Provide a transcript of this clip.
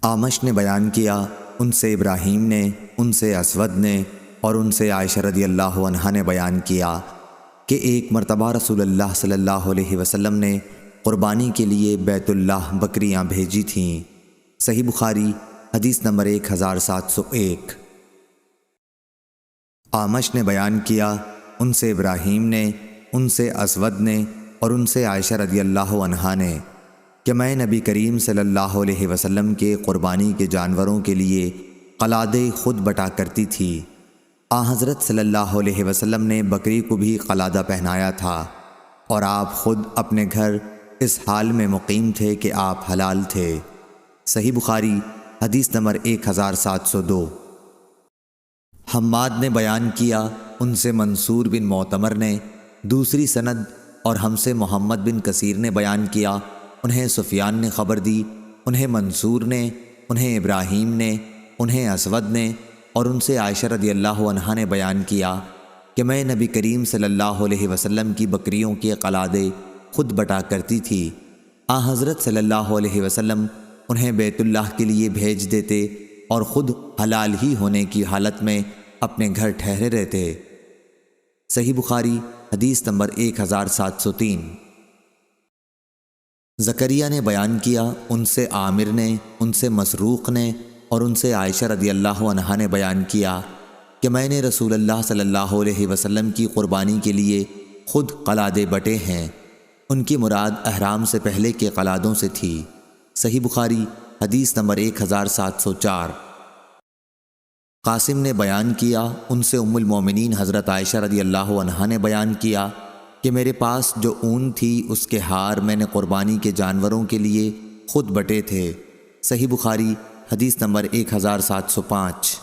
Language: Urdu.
آمش نے بیان کیا، ان سے ابراہیم نے، ان سے اسود نے اور ان سے عائشہ رضی اللہ عنہا نے بیان کیا کہ ایک مرتبہ رسول اللہ صلی اللہ علیہ وسلم نے قربانی کے لیے بیت اللہ بکریاں بھیجی تھیں۔ صحیح بخاری حدیث نمبر 1701۔ آمش نے بیان کیا، ان سے ابراہیم نے، ان سے اسود نے اور ان سے عائشہ رضی اللہ عنہا نے کہ میں نبی کریم صلی اللہ علیہ وسلم کے قربانی کے جانوروں کے لیے قلادے خود بٹا کرتی تھی۔ حضرت صلی اللہ علیہ وسلم نے بکری کو بھی قلادہ پہنایا تھا اور آپ خود اپنے گھر اس حال میں مقیم تھے کہ آپ حلال تھے۔ صحیح بخاری حدیث نمبر 1702۔ حماد نے بیان کیا، ان سے منصور بن معتمر نے دوسری سند اور ہم سے محمد بن کثیر نے بیان کیا، انہیں سفیان نے خبر دی، انہیں منصور نے، انہیں ابراہیم نے، انہیں اسود نے اور ان سے عائشہ رضی اللہ عنہا نے بیان کیا کہ میں نبی کریم صلی اللہ علیہ وسلم کی بکریوں کے قلادے خود بٹا کرتی تھی۔ حضرت صلی اللہ علیہ وسلم انہیں بیت اللہ کے لیے بھیج دیتے اور خود حلال ہی ہونے کی حالت میں اپنے گھر ٹھہرے رہتے۔ صحیح بخاری حدیث نمبر 1703۔ زکریا نے بیان کیا، ان سے عامر نے، ان سے مسروق نے اور ان سے عائشہ رضی اللہ عنہا نے بیان کیا کہ میں نے رسول اللہ صلی اللہ علیہ وسلم کی قربانی کے لیے خود قلادے بٹے ہیں۔ ان کی مراد احرام سے پہلے کے قلادوں سے تھی۔ صحیح بخاری حدیث نمبر 1704۔ قاسم نے بیان کیا، ان سے ام المومنین حضرت عائشہ رضی اللہ عنہا نے بیان کیا کہ میرے پاس جو اون تھی اس کے ہار میں نے قربانی کے جانوروں کے لیے خود بٹے تھے۔ صحیح بخاری حدیث نمبر 1705۔